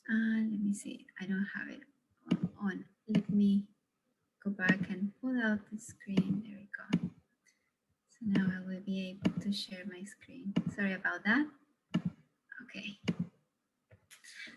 Let me see. I don't have it on. Let me go back and pull out the screen. There we go. So now I will be able to share my screen. Sorry about that. Okay.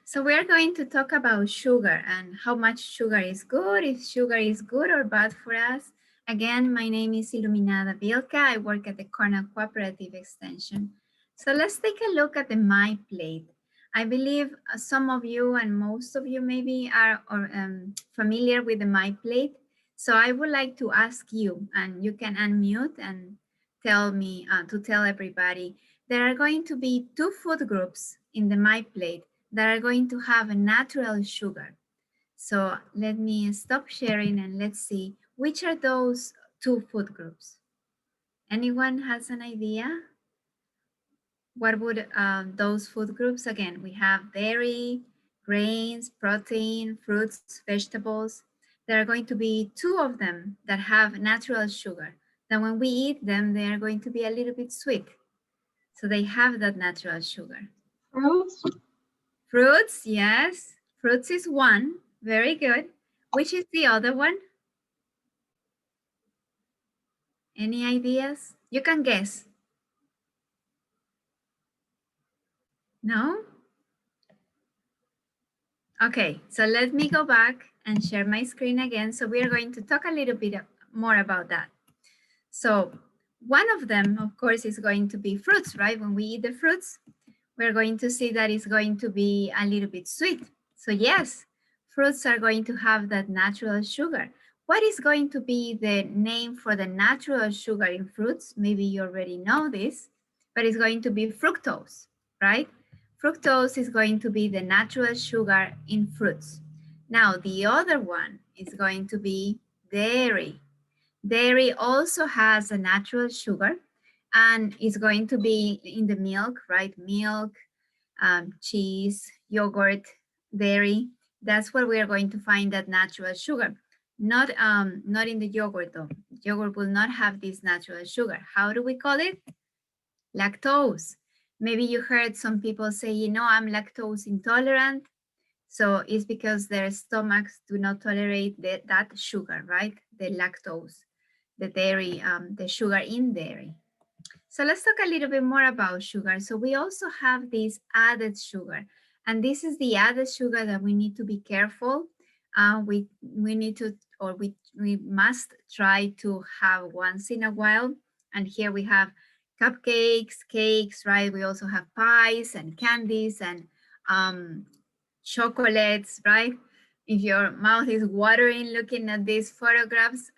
So we're going to talk about sugar and how much sugar is good, if sugar is good or bad for us. Again, my name is Iluminada Vilca. I work at the Cornell Cooperative Extension. So let's take a look at the My Plate. I believe some of you and most of you maybe are familiar with the My Plate. So I would like to ask you, and you can unmute and tell me, to tell everybody, there are going to be two food groups in the My Plate that are going to have a natural sugar. So let me stop sharing and let's see which are those two food groups. Anyone has an idea? What would those food groups? Again, we have dairy, grains, protein, fruits, vegetables. There are going to be two of them that have natural sugar. Then when we eat them, they are going to be a little bit sweet. So they have that natural sugar. Fruits. Fruits, yes. Fruits is one. Very good. Which is the other one? Any ideas? You can guess. No? Okay, so let me go back and share my screen again. So we are going to talk a little bit more about that. So one of them, of course, is going to be fruits, right? When we eat the fruits, we're going to see that it's going to be a little bit sweet. So yes, fruits are going to have that natural sugar. What is going to be the name for the natural sugar in fruits? Maybe you already know this, but it's going to be fructose, right? Fructose is going to be the natural sugar in fruits. Now, the other one is going to be dairy. Dairy also has a natural sugar and is going to be in the milk, right? Milk, cheese, yogurt, dairy. That's where we are going to find that natural sugar. Not in the yogurt though. Yogurt will not have this natural sugar. How do we call it? Lactose. Maybe you heard some people say, you know, I'm lactose intolerant. So it's because their stomachs do not tolerate that sugar, right? The lactose, the dairy, the sugar in dairy. So let's talk a little bit more about sugar. So we also have this added sugar, and this is the added sugar that we need to be careful. We need to, or we must try to have once in a while. And here we have cupcakes, cakes, right? We also have pies and candies and chocolates, right? If your mouth is watering looking at these photographs,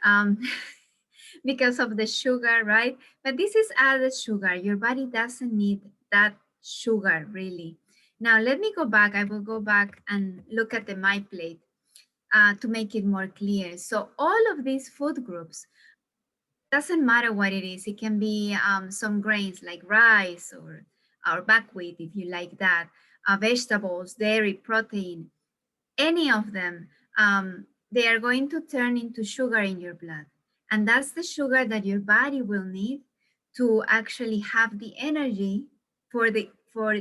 because of the sugar, right? But this is added sugar. Your body doesn't need that sugar, really. Now, let me go back. I will go back and look at the My Plate to make it more clear. So all of these food groups, doesn't matter what it is. It can be some grains like rice or buckwheat, if you like that, vegetables, dairy, protein, any of them, they are going to turn into sugar in your blood. And that's the sugar that your body will need to actually have the energy for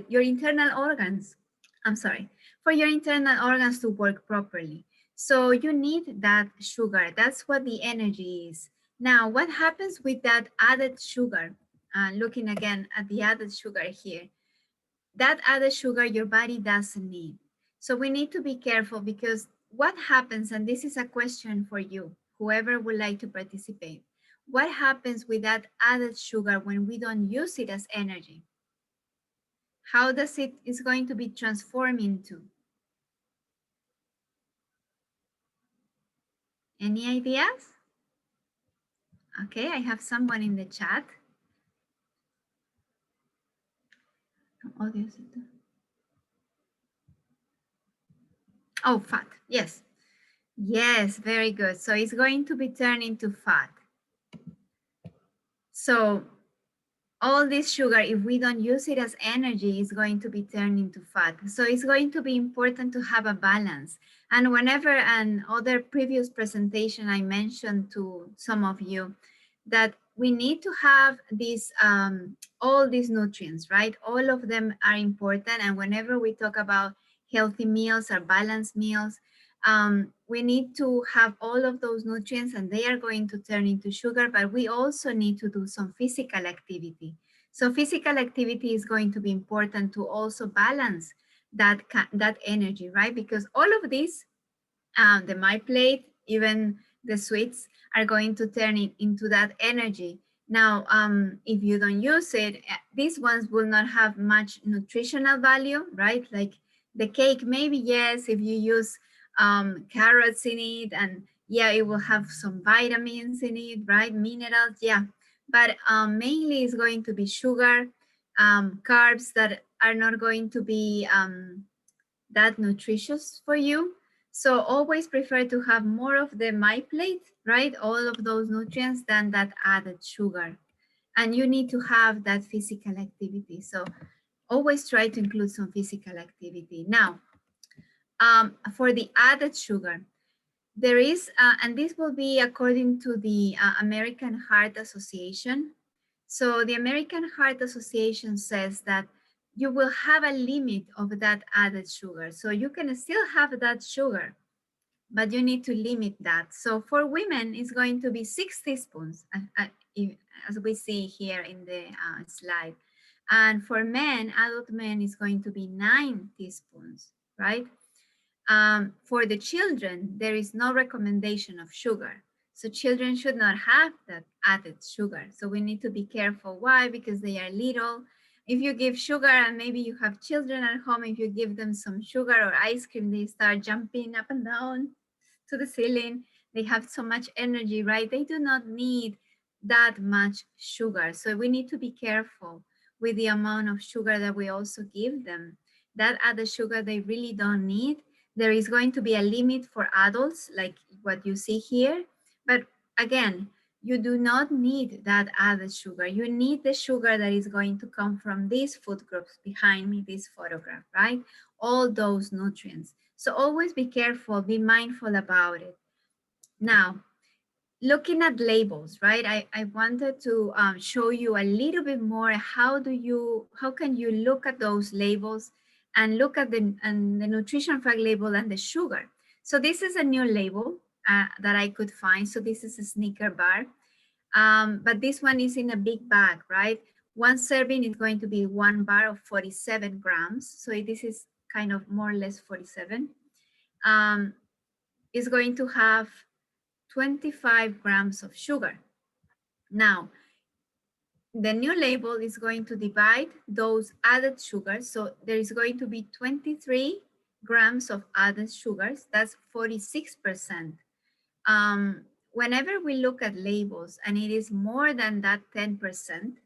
your internal organs. I'm sorry, for your internal organs to work properly. So you need that sugar. That's what the energy is. Now, what happens with that added sugar? Looking again at the added sugar here, that added sugar your body doesn't need. So we need to be careful because what happens, and this is a question for you, whoever would like to participate, what happens with that added sugar when we don't use it as energy? How does it is going to be transformed into? Any ideas? Okay, I have someone in the chat. Oh, fat. Yes. Yes, very good. So it's going to be turned into fat. So all this sugar, if we don't use it as energy, is going to be turned into fat. So it's going to be important to have a balance. And whenever an other previous presentation, I mentioned to some of you that we need to have these all these nutrients, right? All of them are important. And whenever we talk about healthy meals, our balanced meals. We need to have all of those nutrients and they are going to turn into sugar, but we also need to do some physical activity. So physical activity is going to be important to also balance that energy, right? Because all of these, the my plate, even the sweets are going to turn it into that energy. Now, if you don't use it, these ones will not have much nutritional value, right? Like the cake, maybe yes, if you use carrots in it, and yeah, it will have some vitamins in it, right? Minerals, yeah. But mainly it's going to be sugar, carbs that are not going to be that nutritious for you. So always prefer to have more of the my plate, right? All of those nutrients than that added sugar. And you need to have that physical activity. So always try to include some physical activity. Now, for the added sugar, there is, and this will be according to the American Heart Association. So the American Heart Association says that you will have a limit of that added sugar. So you can still have that sugar, but you need to limit that. So for women, it's going to be 6 teaspoons, as we see here in the slide. And for men, adult men, is going to be 9 teaspoons, right? For the children, there is no recommendation of sugar. So children should not have that added sugar. So we need to be careful. Why? Because they are little. If you give sugar and maybe you have children at home, if you give them some sugar or ice cream, they start jumping up and down to the ceiling. They have so much energy, right? They do not need that much sugar. So we need to be careful with the amount of sugar that we also give them. That added sugar they really don't need. There is going to be a limit for adults, like what you see here. But again, you do not need that added sugar. You need the sugar that is going to come from these food groups behind me, this photograph, right? All those nutrients. So always be careful, be mindful about it. Now, looking at labels, right? I wanted to show you a little bit more. How can you look at those labels and look at the nutrition fact label and the sugar? So this is a new label that I could find. So this is a Snicker bar, but this one is in a big bag, right? One serving is going to be 1 bar of 47 grams. So this is kind of more or less 47. Is going to have 25 grams of sugar. Now, the new label is going to divide those added sugars. So there is going to be 23 grams of added sugars. That's 46%. Whenever we look at labels and it is more than that 10%,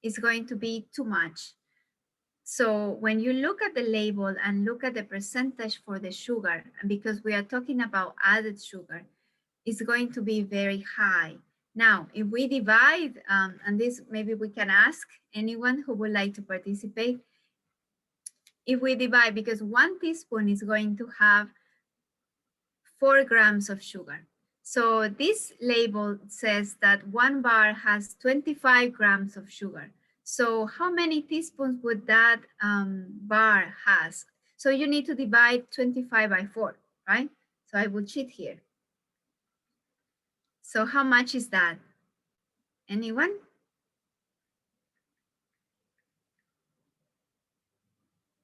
it's going to be too much. So when you look at the label and look at the percentage for the sugar, because we are talking about added sugar, is going to be very high. Now, if we divide, and this maybe we can ask anyone who would like to participate, if we divide, because 1 teaspoon is going to have 4 grams of sugar. So this label says that 1 bar has 25 grams of sugar. So how many teaspoons would that bar has? So you need to divide 25 by 4, right? So I will cheat here. So how much is that? Anyone?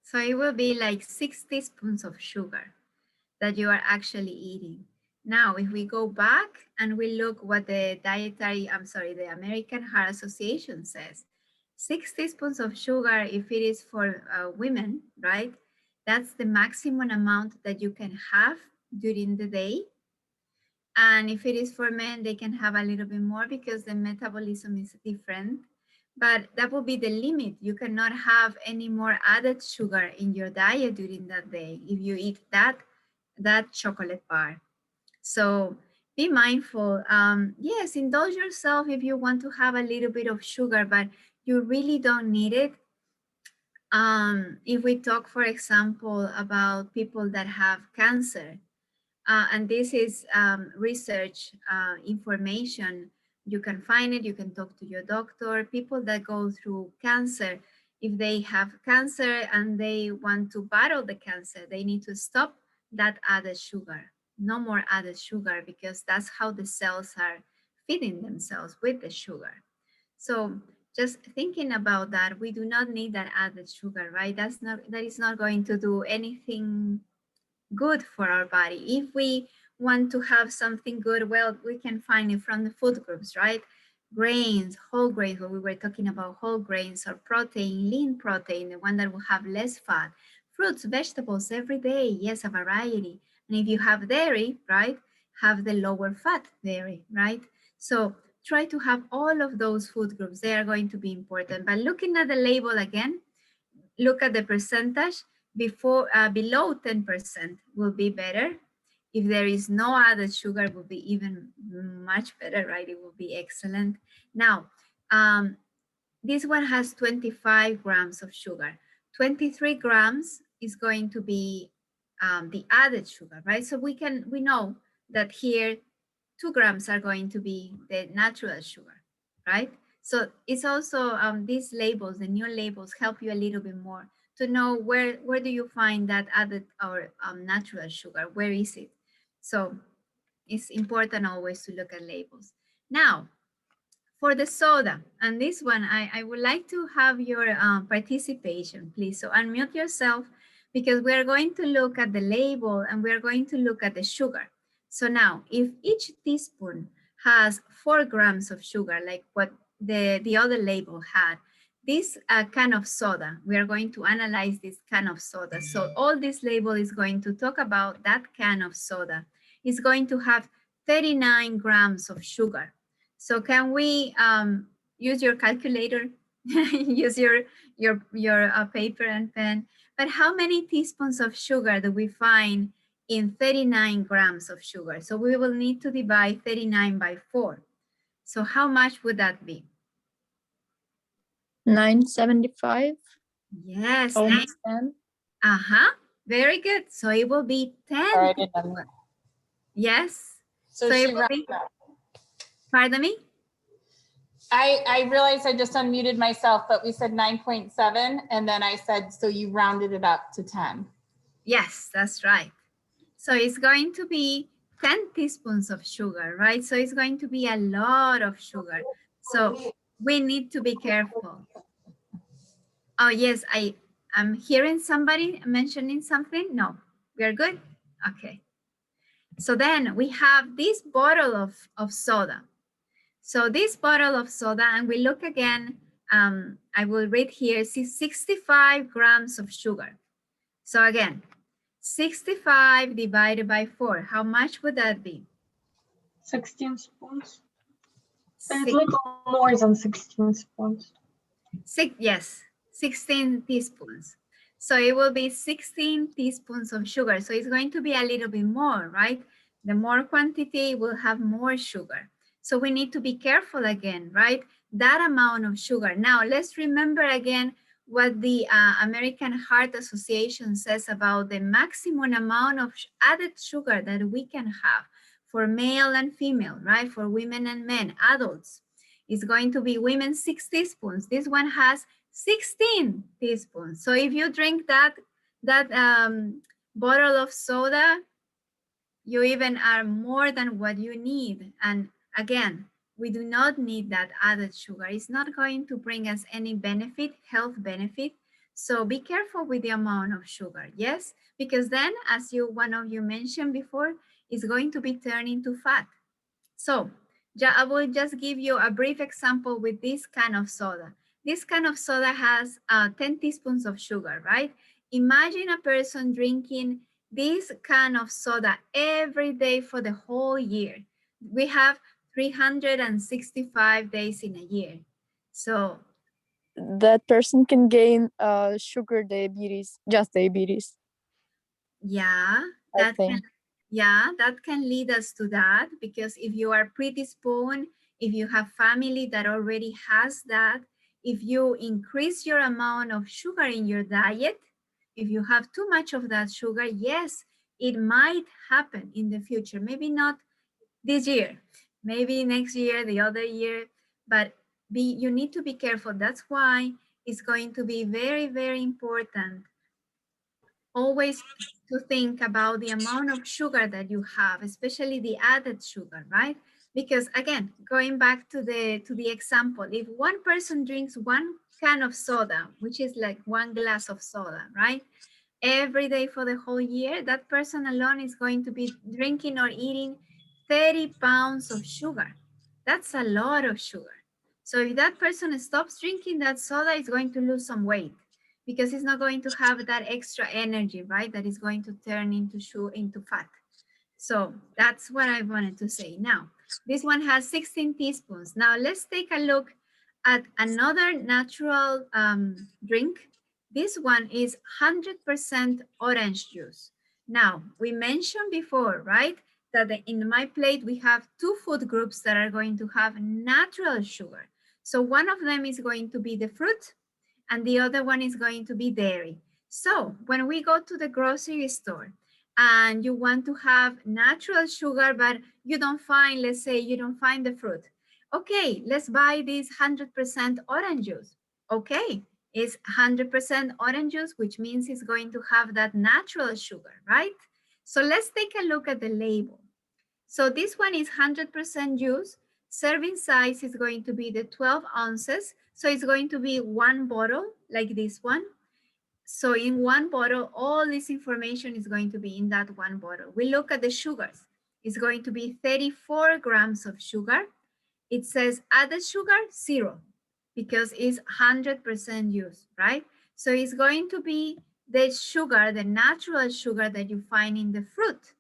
So it will be like 6 teaspoons of sugar that you are actually eating. Now, if we go back and we look what the the American Heart Association says, 6 teaspoons of sugar, if it is for women, right? That's the maximum amount that you can have during the day. And if it is for men, they can have a little bit more because the metabolism is different. But that will be the limit. You cannot have any more added sugar in your diet during that day if you eat that chocolate bar. So be mindful. Yes, indulge yourself if you want to have a little bit of sugar, but you really don't need it. If we talk, for example, about people that have cancer, and this is research information. You can find it, you can talk to your doctor. People that go through cancer, if they have cancer and they want to battle the cancer, they need to stop that added sugar. No more added sugar, because that's how the cells are feeding themselves, with the sugar. So just thinking about that, we do not need that added sugar, right? That is not going to do anything good for our body. If we want to have something good, well, we can find it from the food groups, right? Grains, whole grains, what we were talking about, whole grains, or protein, lean protein, the one that will have less fat. Fruits, vegetables every day, yes, a variety. And if you have dairy, right, have the lower fat dairy, right? So try to have all of those food groups. They are going to be important. But looking at the label again, look at the percentage. Below 10% will be better. If there is no added sugar, it will be even much better, right? It will be excellent. Now, this one has 25 grams of sugar. 23 grams is going to be the added sugar, right? So we know that here 2 grams are going to be the natural sugar, right? So it's also these labels, the new labels, help you a little bit more to know where do you find that added or natural sugar, where is it? So it's important always to look at labels. Now, for the soda, and this one, I would like to have your participation, please. So unmute yourself, because we're going to look at the label and we're going to look at the sugar. So now, if each teaspoon has 4 grams of sugar, like what the other label had, this can of soda, we are going to analyze this can of soda. So all this label is going to talk about that can of soda. It's going to have 39 grams of sugar. So can we use your calculator, use your paper and pen? But how many teaspoons of sugar do we find in 39 grams of sugar? So we will need to divide 39 by 4. So how much would that be? 975. Yes. Almost 10. Very good. So it will be 10. Sorry, I didn't know that. Yes. So it she will rounded be, up. pardon me? I realized I just unmuted myself, but we said 9.7, and then I said, so you rounded it up to 10. Yes, that's right. So it's going to be 10 teaspoons of sugar, right? So it's going to be a lot of sugar. So we need to be careful. Oh, yes, I'm hearing somebody mentioning something. No, we are good. Okay. So then we have this bottle of soda. So this bottle of soda, and we look again, I will read here, 65 grams of sugar. So again, 65 divided by 4, how much would that be? 16 spoons. It's like more than 16 spoons. Yes, 16 teaspoons. So it will be 16 teaspoons of sugar. So it's going to be a little bit more, right? The more quantity will have more sugar. So we need to be careful again, right? That amount of sugar. Now let's remember again what the American Heart Association says about the maximum amount of added sugar that we can have for male and female, right? For women and men, adults. It's going to be women 6 teaspoons. This one has 16 teaspoons. So if you drink that bottle of soda, you even are more than what you need. And again, we do not need that added sugar. It's not going to bring us any benefit, health benefit. So be careful with the amount of sugar, yes? Because then, as one of you mentioned before, it's going to be turned into fat. So I will just give you a brief example with this can of soda. This can of soda has 10 teaspoons of sugar, right? Imagine a person drinking this can of soda every day for the whole year. We have 365 days in a year. So that person can gain sugar diabetes, just diabetes. Yeah, that can lead us to that, because if you are predisposed, if you have family that already has that, if you increase your amount of sugar in your diet, if you have too much of that sugar, yes, it might happen in the future. Maybe not this year, maybe next year, the other year, but you need to be careful. That's why it's going to be very, very important always to think about the amount of sugar that you have, especially the added sugar, right? Because again, going back to the example, if one person drinks 1 can of soda, which is like 1 glass of soda, right? Every day for the whole year, that person alone is going to be drinking or eating 30 pounds of sugar. That's a lot of sugar. So if that person stops drinking that soda, is going to lose some weight because he's not going to have that extra energy, right? That is going to turn into fat. So that's what I wanted to say. Now, this one has 16 teaspoons. Now let's take a look at another natural drink. This one is 100% orange juice. Now, we mentioned before, right, that in my plate, we have 2 food groups that are going to have natural sugar. So one of them is going to be the fruit, and the other one is going to be dairy. So when we go to the grocery store and you want to have natural sugar, but you don't find, let's say you don't find the fruit. Okay, let's buy this 100% orange juice. Okay, it's 100% orange juice, which means it's going to have that natural sugar, right? So let's take a look at the label. So this one is 100% juice. Serving size is going to be the 12 ounces. So it's going to be 1 bottle like this one. So in 1 bottle, all this information is going to be in that 1 bottle. We look at the sugars. It's going to be 34 grams of sugar. It says added sugar, 0, because it's 100% juice, right? So it's going to be the sugar, the natural sugar that you find in the fruit.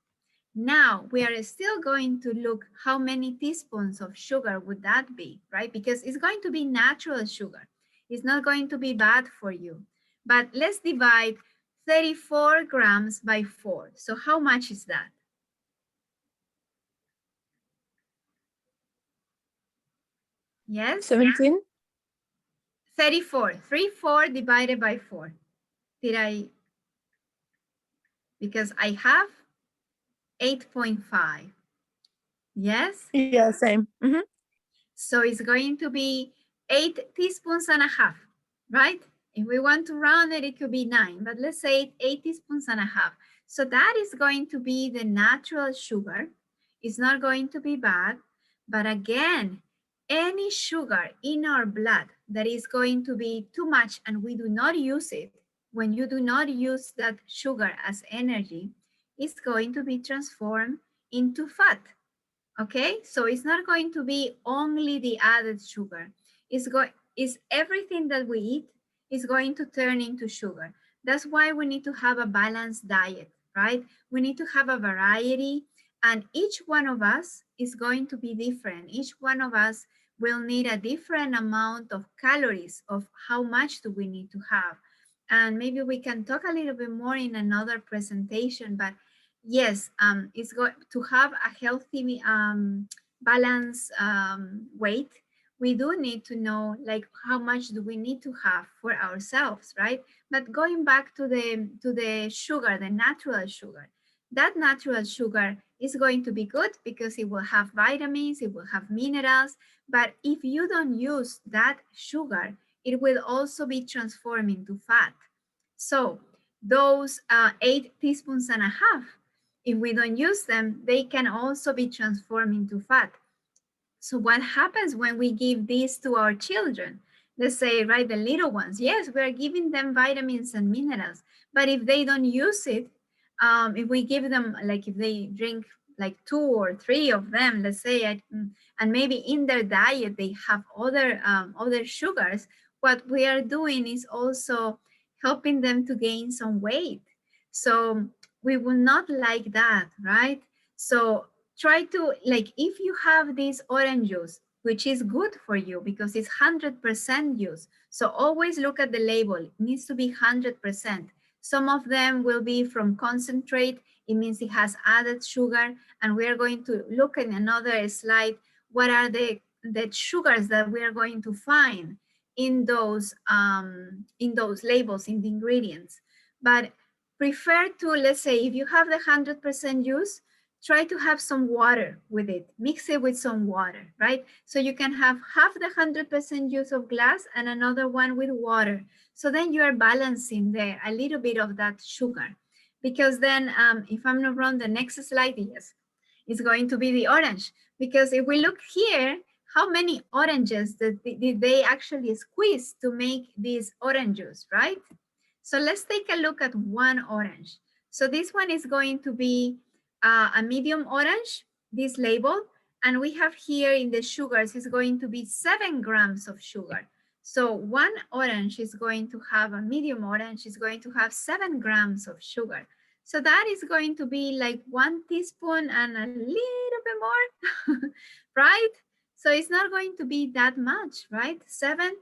Now we are still going to look how many teaspoons of sugar would that be, right? Because it's going to be natural sugar. It's not going to be bad for you. But let's divide 34 grams by 4. So how much is that? Yes? 17. 34. 34 divided by 4. Did I? Because I have 8.5. Yes? Yeah, same. So it's going to be 8 teaspoons and a half, right? If we want to round it, it could be 9, but let's say 8 teaspoons and a half. So that is going to be the natural sugar. It's not going to be bad, but again, any sugar in our blood that is going to be too much and we do not use it, when you do not use that sugar as energy, it's going to be transformed into fat. Okay, so it's not going to be only the added sugar. It's everything that we eat is going to turn into sugar. That's why we need to have a balanced diet, right? We need to have a variety, and each one of us is going to be different. Each one of us will need a different amount of calories of how much do we need to have. And maybe we can talk a little bit more in another presentation, but yes, it's going to have a healthy balanced weight. We do need to know like how much do we need to have for ourselves, right? But going back to the sugar, the natural sugar, that natural sugar is going to be good because it will have vitamins, it will have minerals. But if you don't use that sugar, it will also be transformed into fat. So those 8 teaspoons and a half, if we don't use them, they can also be transformed into fat. So what happens when we give this to our children? Let's say, right, the little ones. Yes, we're giving them vitamins and minerals, but if they don't use it, if we give them, like if they drink like 2 or 3 of them, let's say, and maybe in their diet they have other sugars, what we are doing is also helping them to gain some weight. So we will not like that, right? So try to, like, if you have this orange juice, which is good for you because it's 100% juice. So always look at the label. It needs to be 100%. Some of them will be from concentrate. It means it has added sugar. And we are going to look in another slide. What are the sugars that we are going to find in those labels, in the ingredients? But prefer to, let's say, if you have the 100% juice, try to have some water with it. Mix it with some water, right? So you can have half the 100% juice of glass and another one with water. So then you are balancing there a little bit of that sugar. Because then, if I'm not wrong, the next slide, yes, is going to be the orange. Because if we look here, how many oranges did they actually squeeze to make this orange juice, right? So let's take a look at one orange. So this one is going to be a medium orange, this label, and we have here in the sugars is going to be 7 grams of sugar. So one orange is going to have, a medium orange is going to have 7 grams of sugar. So that is going to be like 1 teaspoon and a little bit more, right? So it's not going to be that much, right? 7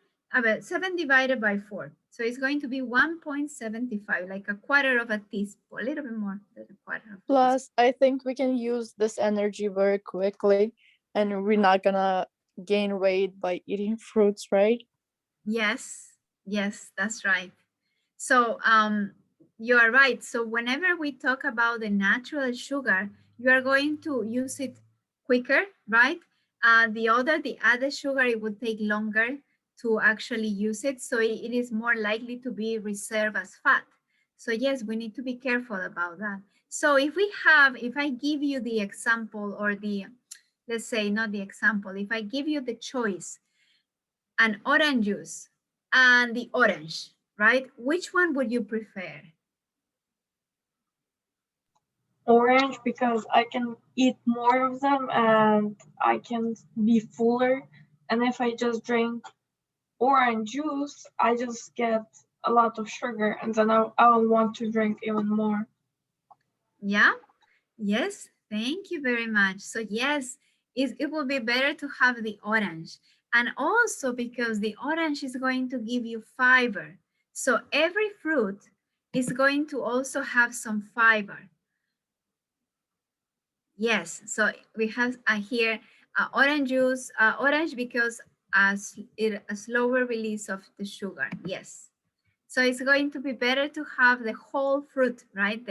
divided by 4. So it's going to be 1.75, like a quarter of a teaspoon, a little bit more than a quarter of a teaspoon. Plus, I think we can use this energy very quickly, and we're not gonna gain weight by eating fruits, right? Yes, yes, that's right. So you are right. So whenever we talk about the natural sugar, you are going to use it quicker, right? The added sugar, it would take longer to actually use it. So it is more likely to be reserved as fat. So yes, we need to be careful about that. So if I give you the example or let's say not the example, if I give you the choice, an orange juice and the orange, right? Which one would you prefer? Orange, because I can eat more of them and I can be fuller. And if I just drink orange juice, I just get a lot of sugar, and then I'll want to drink even more. Yeah, yes, thank you very much. So yes, it will be better to have the orange. And also because the orange is going to give you fiber. So every fruit is going to also have some fiber. Yes, so we have here orange juice, orange because a slower release of the sugar. Yes. So it's going to be better to have the whole fruit, right?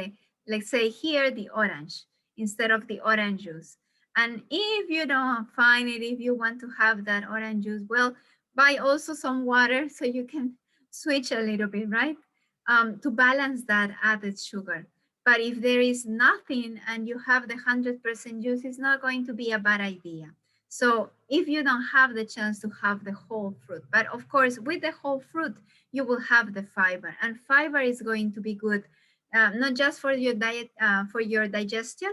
Let's say here, the orange instead of the orange juice. And if you don't find it, if you want to have that orange juice, well, buy also some water so you can switch a little bit, right? To balance that added sugar. But if there is nothing and you have the 100% juice, it's not going to be a bad idea. So if you don't have the chance to have the whole fruit, but of course, with the whole fruit, you will have the fiber, and fiber is going to be good, not just for your diet, for your digestion,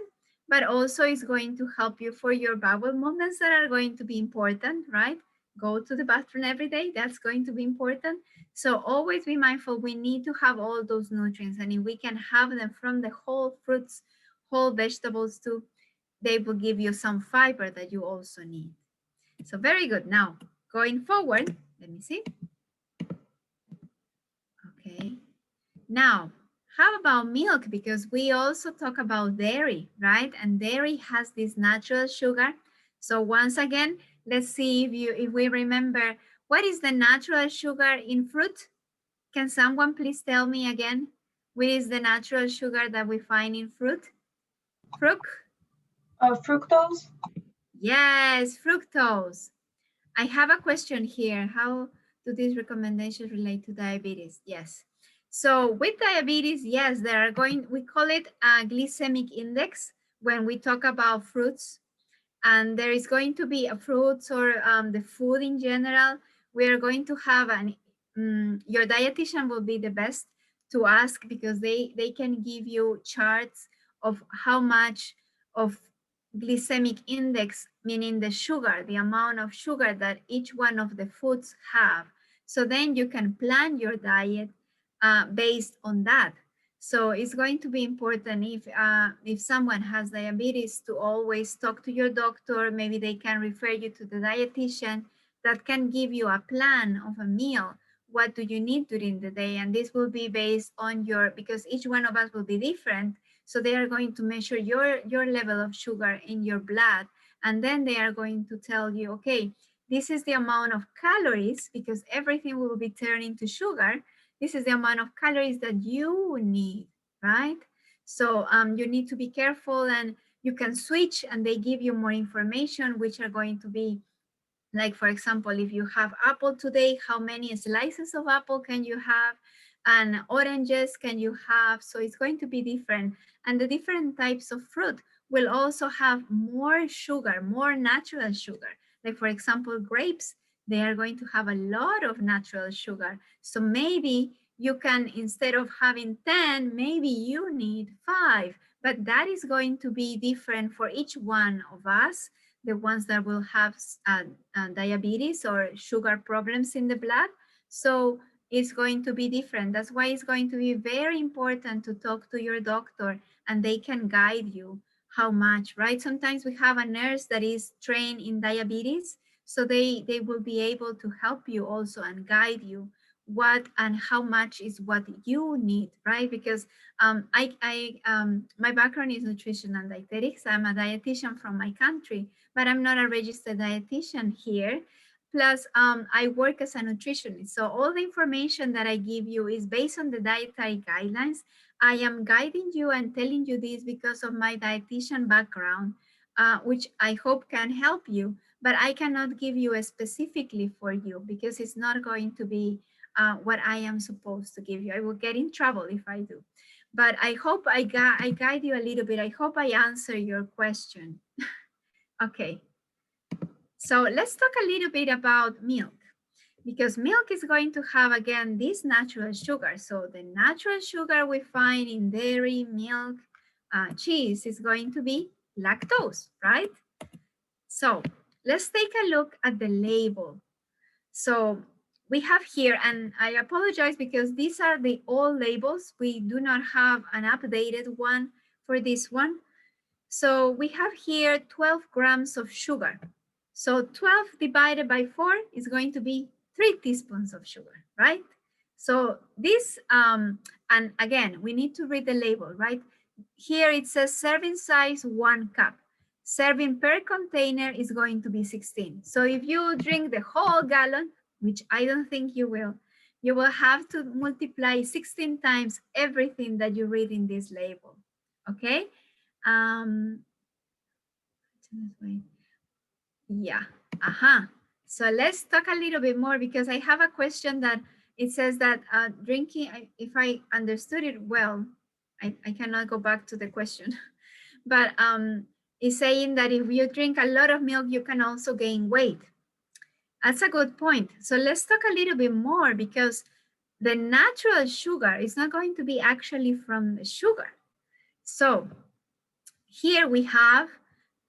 but also is going to help you for your bowel movements that are going to be important, right? Go to the bathroom every day, that's going to be important. So always be mindful, we need to have all those nutrients, and if we can have them from the whole fruits, whole vegetables too, they will give you some fiber that you also need. So very good. Now, going forward, let me see. Okay. Now, how about milk? Because we also talk about dairy, right? And dairy has this natural sugar. So once again, let's see if we remember, what is the natural sugar in fruit? Can someone please tell me again, what is the natural sugar that we find in fruit? Fructose? Yes, fructose. I have a question here. How do these recommendations relate to diabetes? Yes. So with diabetes, yes, we call it a glycemic index when we talk about fruits. And there is going to be a fruits or the food in general. We are going to have your dietitian will be the best to ask, because they can give you charts of how much of glycemic index, meaning the sugar, the amount of sugar that each one of the foods have. So then you can plan your diet based on that. So it's going to be important if someone has diabetes to always talk to your doctor. Maybe they can refer you to the dietitian that can give you a plan of a meal. What do you need during the day? And this will be based on because each one of us will be different. So they are going to measure your level of sugar in your blood. And then they are going to tell you, okay, this is the amount of calories, because everything will be turned into sugar. This is the amount of calories that you need, right? So you need to be careful and you can switch and they give you more information, which are going to be like, for example, if you have apple today, how many slices of apple can you have? And oranges can you have? So it's going to be different. And the different types of fruit will also have more sugar, more natural sugar. Like, for example, grapes, they are going to have a lot of natural sugar. So maybe you can, instead of having 10, maybe you need 5. But that is going to be different for each one of us, the ones that will have diabetes or sugar problems in the blood. So it's going to be different. That's why it's going to be very important to talk to your doctor and they can guide you how much, right? Sometimes we have a nurse that is trained in diabetes, so they will be able to help you also and guide you what and how much is what you need, right? Because my background is nutrition and dietetics. I'm a dietitian from my country, but I'm not a registered dietitian here. Plus, I work as a nutritionist. So all the information that I give you is based on the dietary guidelines. I am guiding you and telling you this because of my dietitian background, which I hope can help you, but I cannot give you specifically for you because it's not going to be what I am supposed to give you. I will get in trouble if I do. But I hope I guide you a little bit. I hope I answer your question. Okay, so let's talk a little bit about milk, because milk is going to have, again, this natural sugar. So the natural sugar we find in dairy, milk, cheese is going to be lactose, right? So let's take a look at the label. So we have here, and I apologize because these are the old labels. We do not have an updated one for this one. So we have here 12 grams of sugar. So 12 divided by 4 is going to be 3 teaspoons of sugar, right? So this, and again, we need to read the label, right? Here it says serving size 1 cup. Serving per container is going to be 16. So if you drink the whole gallon, which I don't think you will have to multiply 16 times everything that you read in this label, okay? Yeah, So let's talk a little bit more because I have a question that it says that drinking, if I understood it well, I cannot go back to the question, but it's saying that if you drink a lot of milk, you can also gain weight. That's a good point. So let's talk a little bit more because the natural sugar is not going to be actually from the sugar. So here we have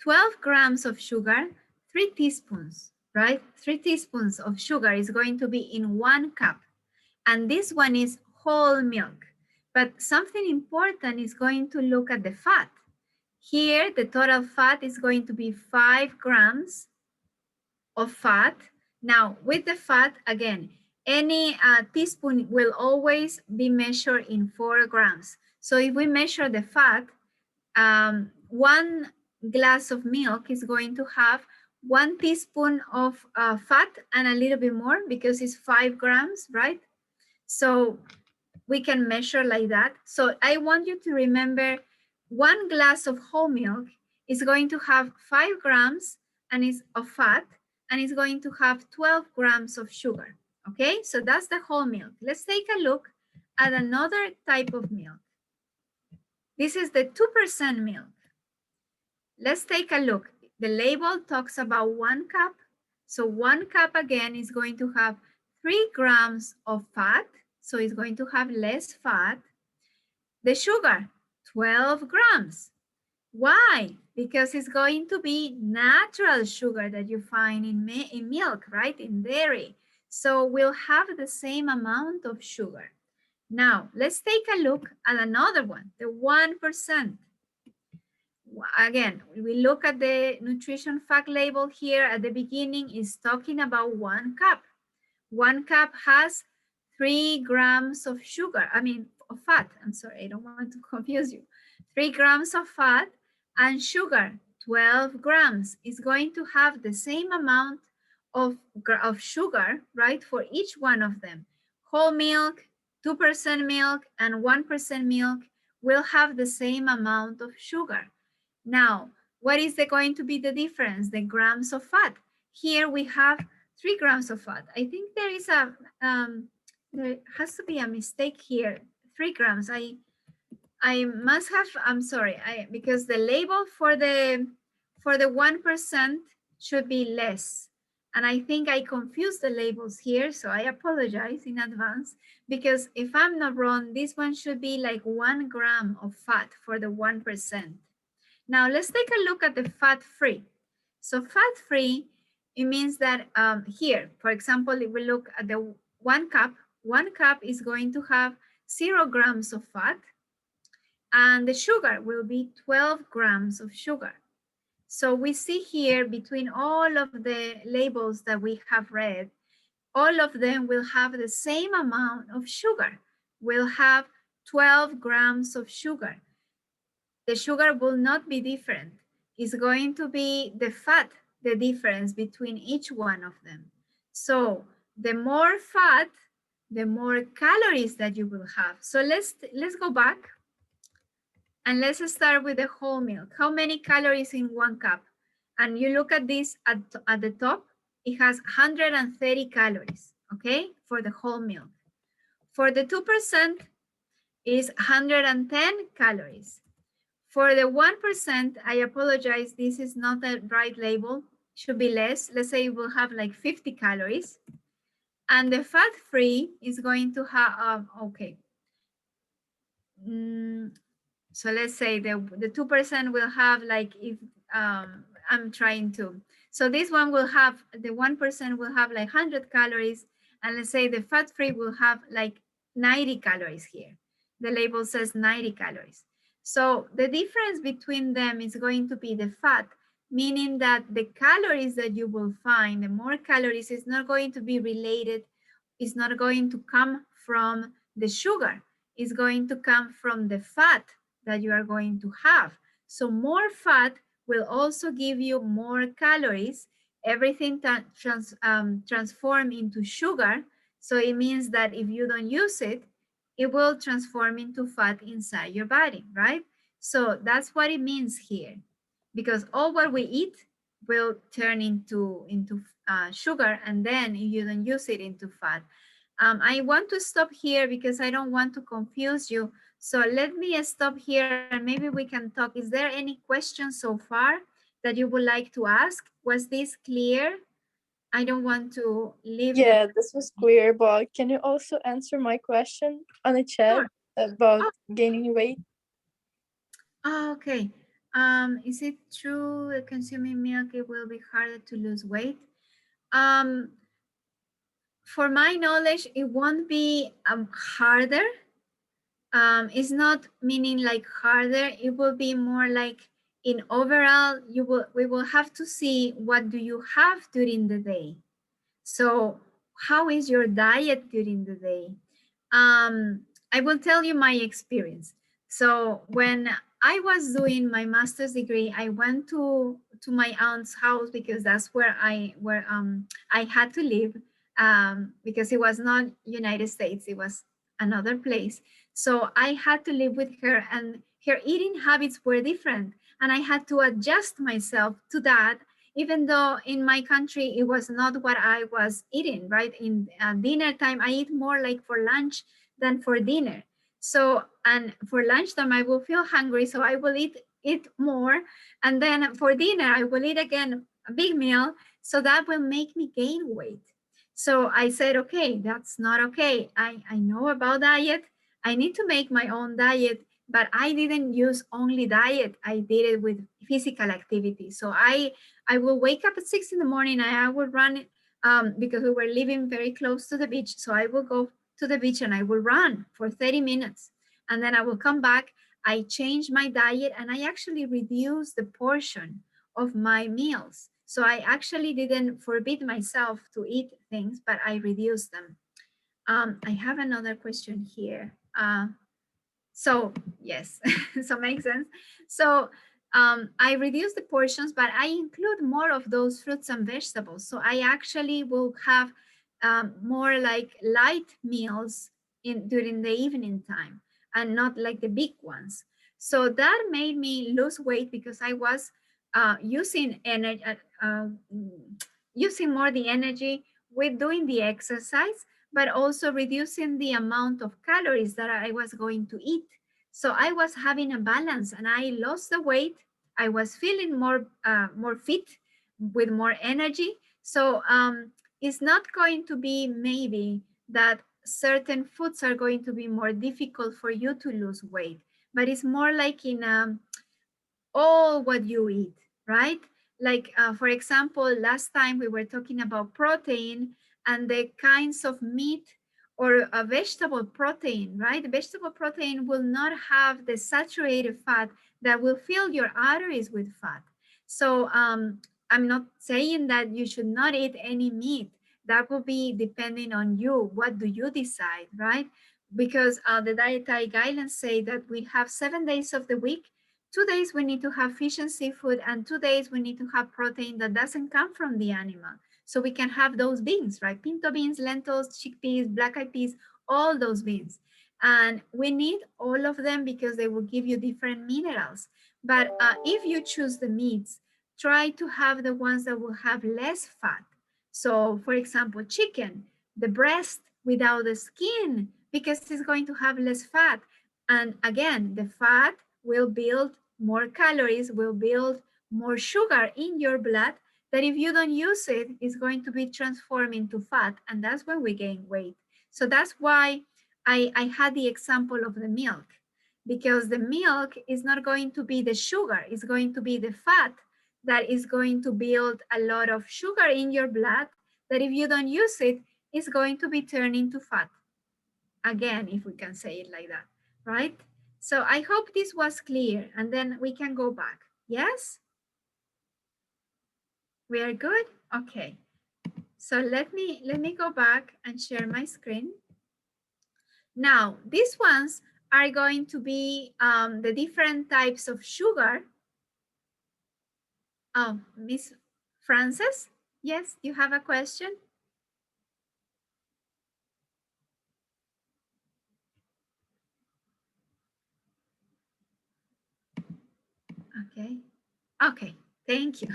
12 grams of sugar, 3 teaspoons, right? 3 teaspoons of sugar is going to be in 1 cup. And this one is whole milk. But something important is going to look at the fat. Here, the total fat is going to be 5 grams of fat. Now, with the fat, again, any teaspoon will always be measured in 4 grams. So if we measure the fat, 1 glass of milk is going to have 1 teaspoon of fat and a little bit more because it's 5 grams, right? So we can measure like that. So I want you to remember 1 glass of whole milk is going to have 5 grams and is of fat, and it's going to have 12 grams of sugar. Okay, so that's the whole milk. Let's take a look at another type of milk. This is the 2% milk. Let's take a look. The label talks about 1 cup. So 1 cup again is going to have 3 grams of fat. So it's going to have less fat. The sugar, 12 grams. Why? Because it's going to be natural sugar that you find in milk, right? In dairy. So we'll have the same amount of sugar. Now, let's take a look at another one, the 1%. Again, we look at the nutrition fact label here at the beginning is talking about 1 cup. 1 cup has 3 grams of sugar, of fat. I'm sorry, I don't want to confuse you. 3 grams of fat and sugar, 12 grams, is going to have the same amount of sugar, right, for each one of them. Whole milk, 2% milk, and 1% milk will have the same amount of sugar. Now, what is going to be the difference? The grams of fat. Here we have 3 grams of fat. I think there is a, there has to be a mistake here. 3 grams. I must have, I'm sorry, because the label for the 1% should be less. And I think I confused the labels here, so I apologize in advance, because if I'm not wrong, this one should be like 1 gram of fat for the 1%. Now let's take a look at the fat-free. So fat-free, it means that here, for example, if we look at the 1 cup is going to have 0 grams of fat, and the sugar will be 12 grams of sugar. So we see here between all of the labels that we have read, all of them will have the same amount of sugar. Will have 12 grams of sugar. The sugar will not be different. It's going to be the fat, the difference between each one of them. So the more fat, the more calories that you will have. So let's go back. And let's start with the whole milk. How many calories in 1 cup? And you look at this at the top, it has 130 calories, okay, for the whole milk. For the 2% is 110 calories. For the 1%, I apologize, this is not the right label, should be less. Let's say it will have like 50 calories. And the fat-free is going to have, okay. So let's say the 2% will have like, if I'm trying to, so this one will have, the 1% will have like 100 calories, and let's say the fat-free will have like 90 calories here. The label says 90 calories. So the difference between them is going to be the fat, meaning that the calories that you will find, the more calories, is not going to be related, is not going to come from the sugar, is going to come from the fat that you are going to have. So more fat will also give you more calories. Everything transform into sugar. So it means that if you don't use it, it will transform into fat inside your body, right? So that's what it means here, because all what we eat will turn into sugar, and then if you don't use it, into fat. I want to stop here because I don't want to confuse you. So let me stop here and maybe we can talk. Is there any questions so far that you would like to ask? Was this clear? I don't want to leave. Yeah, this was clear, but can you also answer my question on the chat Sure. about gaining weight? Oh, okay. Is it true that consuming milk, it will be harder to lose weight? For my knowledge, it won't be harder. It's not meaning like harder. It will be more like, in overall, we will have to see what do you have during the day. So how is your diet during the day? I will tell you my experience. So when I was doing my master's degree, I went to my aunt's house because that's where I had to live, because it was not United States, it was another place. So I had to live with her, and her eating habits were different, and I had to adjust myself to that, even though in my country it was not what I was eating, right? In dinner time, I eat more like for lunch than for dinner. So, and for lunchtime, I will feel hungry, so I will eat more. And then for dinner, I will eat again a big meal, so that will make me gain weight. So I said, okay, that's not okay. I know about diet. I need to make my own diet, but I didn't use only diet. I did it with physical activity. So I will wake up at 6 in the morning and I will run, because we were living very close to the beach. So I will go to the beach and I will run for 30 minutes. And then I will come back. I change my diet and I actually reduce the portion of my meals. So I actually didn't forbid myself to eat things, but I reduced them. I have another question here. So yes, so makes sense. So I reduce the portions, but I include more of those fruits and vegetables. So I actually will have more like light meals during the evening time, and not like the big ones. So that made me lose weight because I was using energy, using more the energy with doing the exercise, but also reducing the amount of calories that I was going to eat. So I was having a balance and I lost the weight. I was feeling more fit with more energy. So it's not going to be maybe that certain foods are going to be more difficult for you to lose weight, but it's more like in all what you eat, right? Like, for example, last time we were talking about protein and the kinds of meat or a vegetable protein, right? Vegetable protein will not have the saturated fat that will fill your arteries with fat. So I'm not saying that you should not eat any meat. That will be depending on you. What do you decide, right? Because the dietary guidelines say that we have 7 days of the week. 2 days we need to have fish and seafood, and 2 days we need to have protein that doesn't come from the animal. So we can have those beans, right? Pinto beans, lentils, chickpeas, black eyed peas, all those beans. And we need all of them because they will give you different minerals. But if you choose the meats, try to have the ones that will have less fat. So for example, chicken, the breast without the skin, because it's going to have less fat. And again, the fat will build more calories, will build more sugar in your blood that if you don't use it, is going to be transformed into fat. And that's when we gain weight. So that's why I had the example of the milk, because the milk is not going to be the sugar, it's going to be the fat that is going to build a lot of sugar in your blood that if you don't use it, is going to be turned into fat. Again, if we can say it like that, right? So I hope this was clear, and then we can go back. Yes? We are good? Okay. So let me go back and share my screen. Now, these ones are going to be the different types of sugar. Oh, Miss Frances? Yes, you have a question? Okay. Okay, thank you.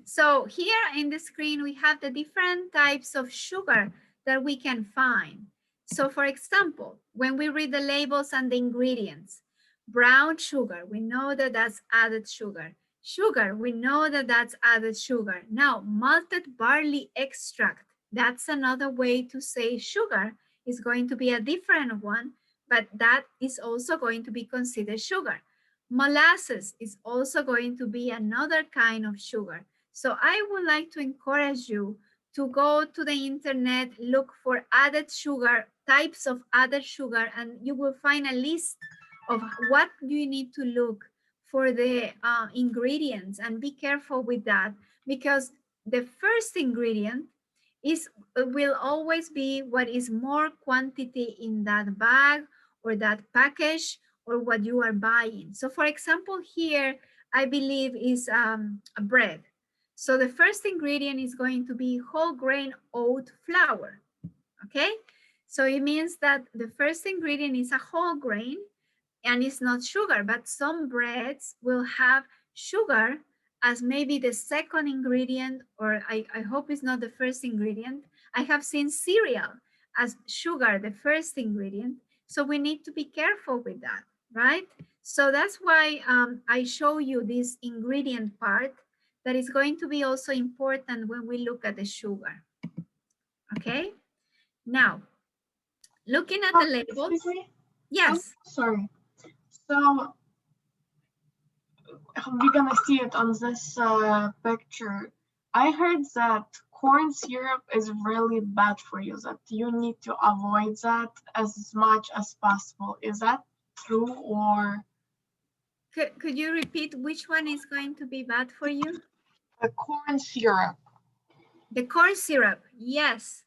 So here in the screen, we have the different types of sugar that we can find. So for example, when we read the labels and the ingredients, brown sugar, we know that that's added sugar. Sugar, we know that that's added sugar. Now, malted barley extract, that's another way to say sugar. Is going to be a different one, but that is also going to be considered sugar. Molasses is also going to be another kind of sugar. So I would like to encourage you to go to the internet, look for added sugar, types of added sugar, and you will find a list of what you need to look for the ingredients, and be careful with that, because the first ingredient is will always be what is more quantity in that bag or that package or what you are buying. So for example, here, I believe is a bread. So the first ingredient is going to be whole grain oat flour, okay? So it means that the first ingredient is a whole grain and it's not sugar, but some breads will have sugar as maybe the second ingredient, or I hope it's not the first ingredient. I have seen cereal as sugar, the first ingredient. So we need to be careful with that, right? So that's why I show you this ingredient part that is going to be also important when we look at the sugar. Okay, now looking at the labels. Excuse me? Yes. Oh, sorry. So we're gonna see it on this picture. I heard that corn syrup is really bad for you, that you need to avoid that as much as possible. Is that true, or? Could you repeat which one is going to be bad for you? The corn syrup. The corn syrup, yes.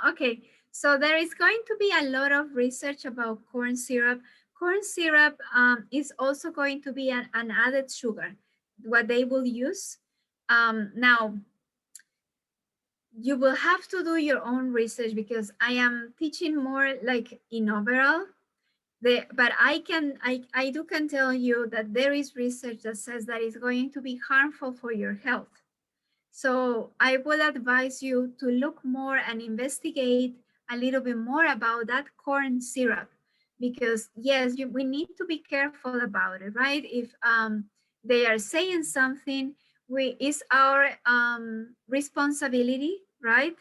Okay, so there is going to be a lot of research about corn syrup. Corn syrup is also going to be an added sugar, what they will use. Now, you will have to do your own research because I am teaching more like in overall. But I do can tell you that there is research that says that it's going to be harmful for your health. So I would advise you to look more and investigate a little bit more about that corn syrup, because yes, we need to be careful about it, right? If they are saying something, it's our responsibility, right,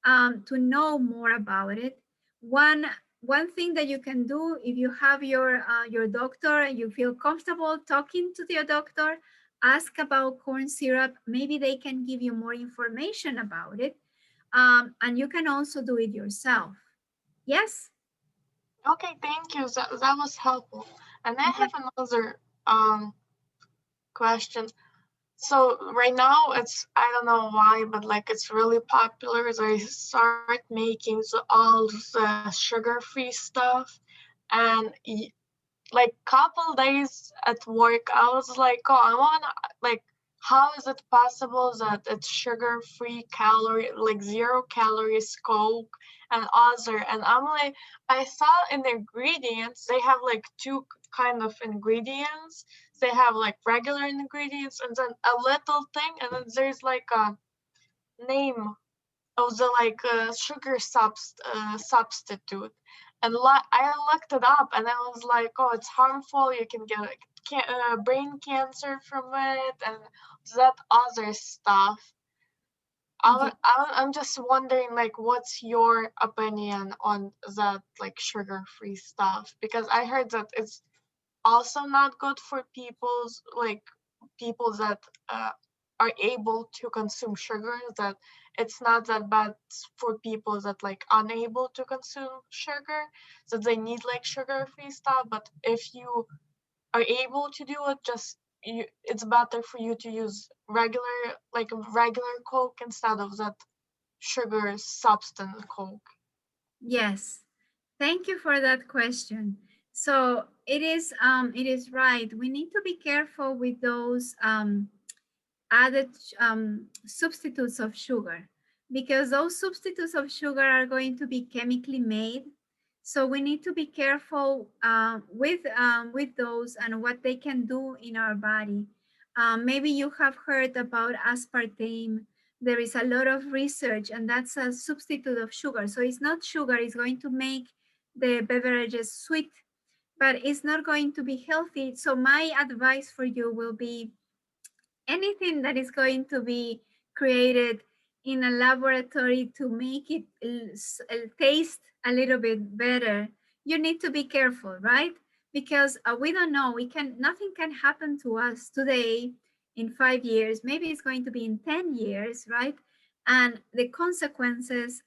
to know more about it. One thing that you can do, if you have your doctor and you feel comfortable talking to your doctor, ask about corn syrup. Maybe they can give you more information about it. And you can also do it yourself. Yes? Okay, thank you. That was helpful. And I have another question. So right now it's, I don't know why, but like it's really popular. They start making all the sugar-free stuff, and like couple days at work, I was like, oh, I want, like, how is it possible that it's sugar-free, calorie, like 0 calories Coke and other? And I'm like, I saw in the ingredients they have like two kind of ingredients. They have like regular ingredients and then a little thing, and then there's like a name of the like sugar substitute. And I looked it up and I was like, oh, it's harmful. You can get like, brain cancer from it and that other stuff. I'm just wondering, like, what's your opinion on that, like, sugar-free stuff? Because I heard that it's also not good for people that are able to consume sugar, that it's not that bad for people that like unable to consume sugar, that they need like sugar-free stuff. But if you are able to do it, it's better for you to use regular Coke instead of that sugar substance Coke. Yes. Thank you for that question. So it is right. We need to be careful with those added substitutes of sugar, because those substitutes of sugar are going to be chemically made. So we need to be careful with those and what they can do in our body. Maybe you have heard about aspartame. There is a lot of research, and that's a substitute of sugar. So it's not sugar, it's going to make the beverages sweet, but it's not going to be healthy. So my advice for you will be anything that is going to be created in a laboratory to make it taste a little bit better, you need to be careful, right? Because we don't know, nothing can happen to us today, in 5 years, maybe it's going to be in 10 years, right? And the consequences,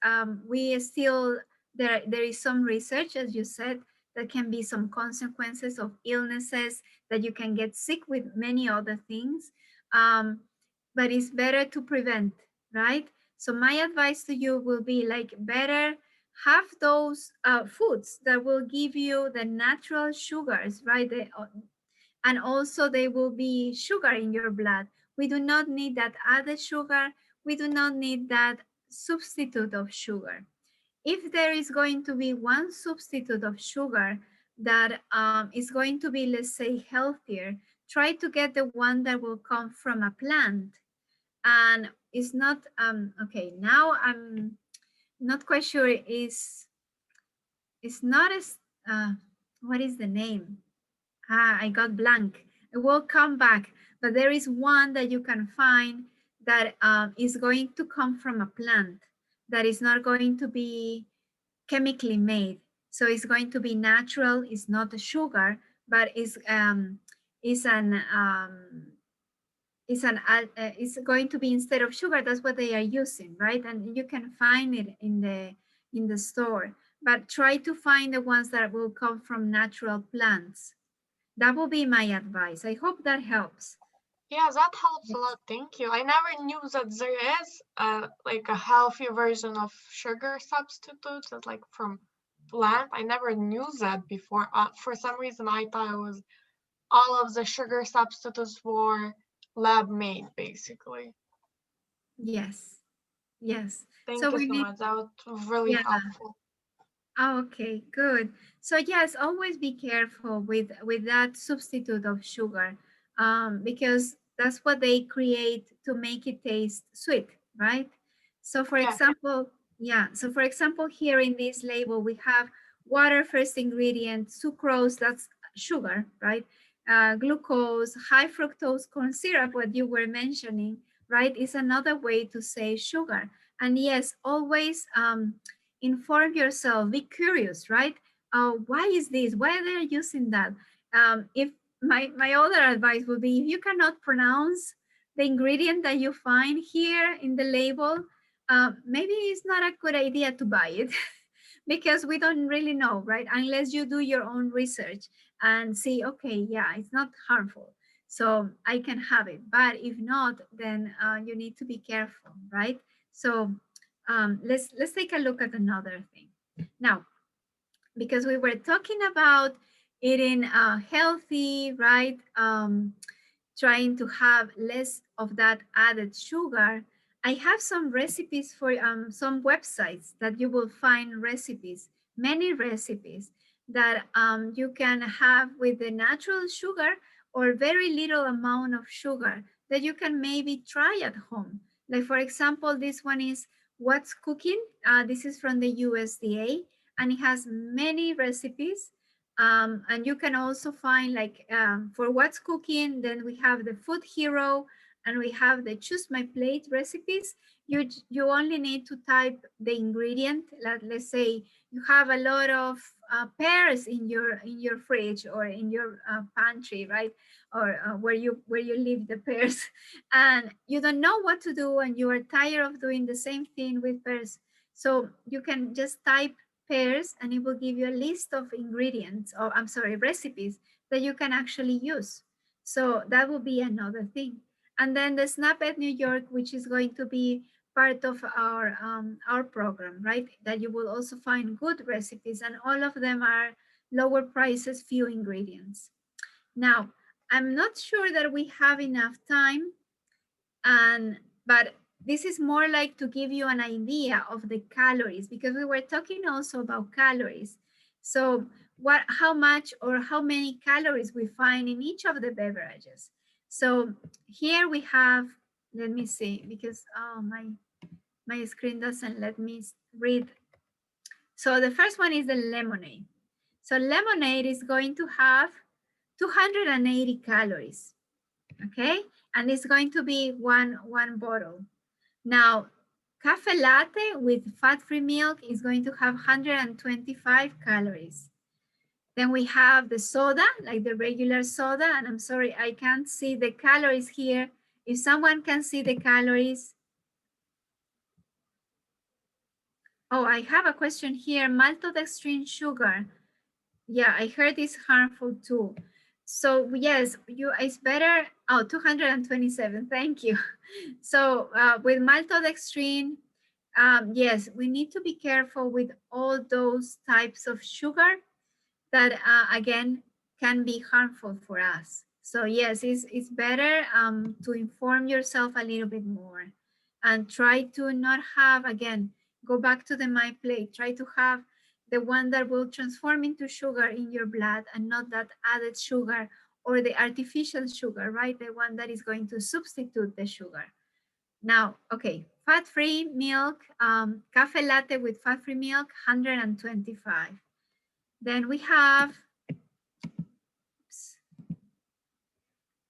we still, there is some research, as you said, there can be some consequences of illnesses, that you can get sick with many other things. um, but it's better to prevent, right? So my advice to you will be like, better have those foods that will give you the natural sugars, right? And also they will be sugar in your blood. We do not need that added sugar. We do not need that substitute of sugar. If there is going to be one substitute of sugar that is going to be, let's say, healthier, try to get the one that will come from a plant. And it's not, okay, now I'm not quite sure, it's not as, what is the name? I got blank. It will come back, but there is one that you can find that is going to come from a plant, that is not going to be chemically made. So it's going to be natural. It's not a sugar, but is an it's going to be, instead of sugar, that's what they are using, right? And you can find it in the store. But try to find the ones that will come from natural plants. That will be my advice. I hope that helps. Yeah, that helps a lot. Thank you. I never knew that there is like a healthy version of sugar substitutes that's like from plant. I never knew that before. For some reason, I thought it was all of the sugar substitutes were lab made, basically. Yes. Yes. Thank So you we so need, much. That was really yeah, helpful. Okay, good. So yes, always be careful with that substitute of sugar, because that's what they create to make it taste sweet, right? So for Yeah. example, yeah. So for example, here in this label, we have water first ingredient, sucrose, that's sugar, right? Glucose, high fructose corn syrup, what you were mentioning, right, is another way to say sugar. And yes, always inform yourself, be curious, right? Why is this? Why are they using that? If my other advice would be, if you cannot pronounce the ingredient that you find here in the label, maybe it's not a good idea to buy it because we don't really know, right? Unless you do your own research and see, okay, yeah, it's not harmful, so I can have it. But if not, then you need to be careful, right? So let's take a look at another thing now, because we were talking about eating healthy, right? Trying to have less of that added sugar. I have some recipes for some websites that you will find recipes, many recipes that you can have with the natural sugar or very little amount of sugar that you can maybe try at home. Like for example, this one is What's Cooking. This is from the USDA, and it has many recipes. And you can also find like for What's Cooking, then we have the Food Hero, and we have the Choose My Plate recipes. You only need to type the ingredient. Let's say you have a lot of pears in your fridge or in your pantry, right? Or where you leave the pears, and you don't know what to do, and you are tired of doing the same thing with pears. So you can just type pears and it will give you a list of ingredients, or I'm sorry, recipes that you can actually use. So that will be another thing. And then the Snap at New York, which is going to be part of our program, right? That you will also find good recipes, and all of them are lower prices, few ingredients. Now, I'm not sure that we have enough time, and but this is more like to give you an idea of the calories, because we were talking also about calories. So how much or how many calories we find in each of the beverages. So here we have, let me see, because my screen doesn't let me read. So the first one is the lemonade. So lemonade is going to have 280 calories, okay? And it's going to be one bottle. Now, cafe latte with fat-free milk is going to have 125 calories. Then we have the soda, like the regular soda, and I'm sorry, I can't see the calories here. If someone can see the calories. Oh, I have a question here. Maltodextrin sugar. Yeah, I heard it's harmful too. So yes, it's better. Oh, 227. Thank you. So with maltodextrin, yes, we need to be careful with all those types of sugar that again can be harmful for us. So yes, it's better to inform yourself a little bit more and try to not have, again, go back to the My Plate, try to have the one that will transform into sugar in your blood and not that added sugar or the artificial sugar, right? The one that is going to substitute the sugar. Now, okay, fat-free milk, cafe latte with fat-free milk, 125. Then we have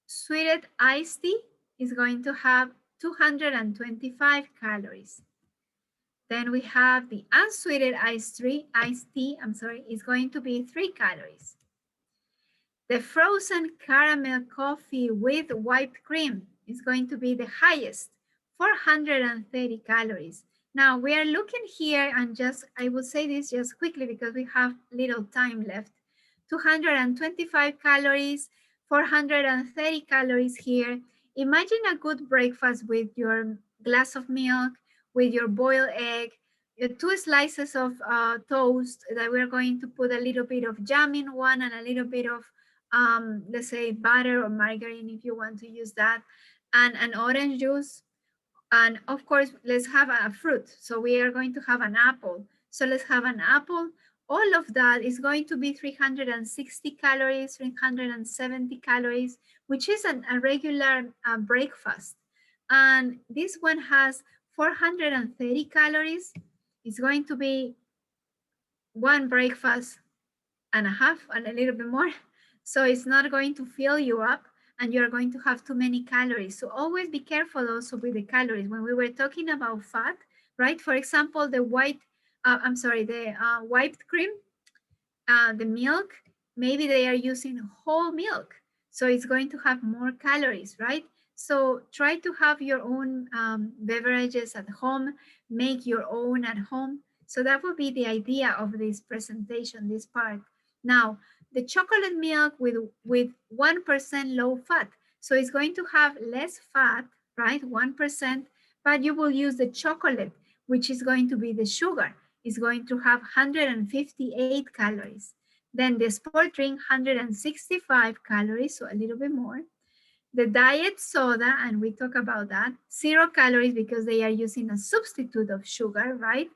sweetened iced tea is going to have 225 calories. Then we have the unsweetened iced tea, is going to be 3 calories. The frozen caramel coffee with whipped cream is going to be the highest, 430 calories. Now we are looking here, and I will say this just quickly because we have little time left. 225 calories, 430 calories here. Imagine a good breakfast with your glass of milk, with your boiled egg, your 2 slices of toast that we're going to put a little bit of jam in one and a little bit of let's say butter or margarine if you want to use that, and an orange juice. And of course, let's have a fruit. So we are going to have an apple. So let's have an apple all of that is going to be 360 calories, 370 calories, which is a regular breakfast. And this one has 430 calories. It's going to be one breakfast and a half and a little bit more. So it's not going to fill you up and you're going to have too many calories. So always be careful also with the calories. When we were talking about fat, right? For example, the whipped cream, the milk, maybe they are using whole milk. So it's going to have more calories, right? So try to have your own beverages at home, make your own at home. So that would be the idea of this presentation, this part. Now, the chocolate milk with 1% low fat. So it's going to have less fat, right? 1%, but you will use the chocolate, which is going to be the sugar. Is going to have 158 calories. Then the sport drink, 165 calories, so a little bit more. The diet soda, and we talk about that, 0 calories because they are using a substitute of sugar, right?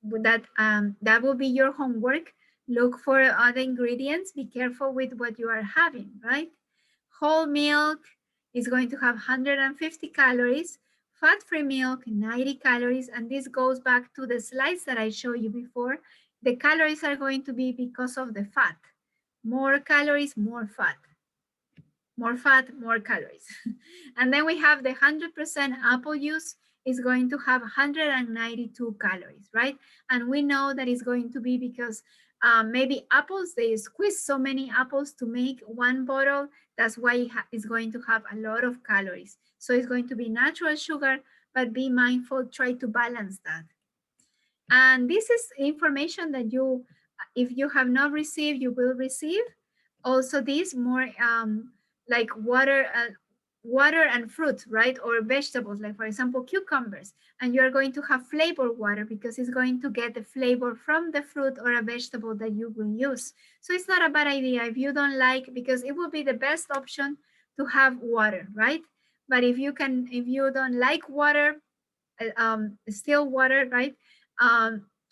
That will be your homework. Look for other ingredients. Be careful with what you are having, right? Whole milk is going to have 150 calories. Fat-free milk, 90 calories. And this goes back to the slides that I showed you before. The calories are going to be because of the fat. More calories, more fat. More fat, more calories. And then we have the 100% apple juice is going to have 192 calories, right? And we know that it's going to be because maybe apples, they squeeze so many apples to make one bottle. That's why it's going to have a lot of calories. So it's going to be natural sugar, but be mindful, try to balance that. And this is information that you, if you have not received, you will receive. Also this more like water and fruit, right? Or vegetables, like for example, cucumbers. And you're going to have flavored water because it's going to get the flavor from the fruit or a vegetable that you will use. So it's not a bad idea if you don't like, because it will be the best option to have water, right? But if you don't like water, still water, right?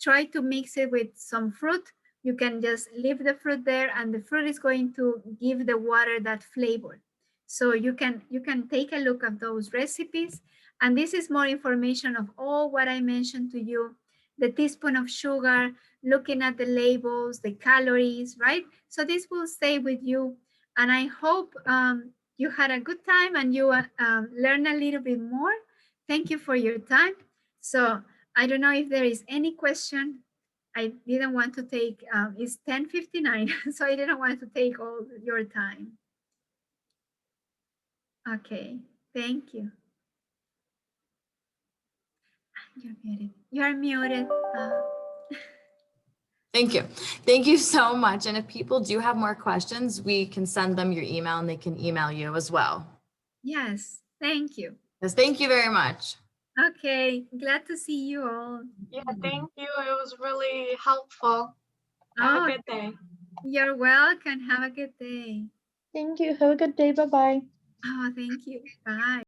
Try to mix it with some fruit. You can just leave the fruit there and the fruit is going to give the water that flavor. So you can take a look at those recipes. And this is more information of all what I mentioned to you, the teaspoon of sugar, looking at the labels, the calories, right? So this will stay with you. And I hope you had a good time and you learn a little bit more. Thank you for your time. So I don't know if there is any question. I didn't want to take, it's 10:59, so I didn't want to take all your time. Okay, thank you. You're muted. You're muted. Thank you. Thank you so much. And if people do have more questions, we can send them your email and they can email you as well. Yes, thank you. Yes, thank you very much. Okay, glad to see you all. Yeah, thank you. It was really helpful. Have a good day. You're welcome. Have a good day. Thank you. Have a good day. Bye-bye. Oh, thank you. Bye.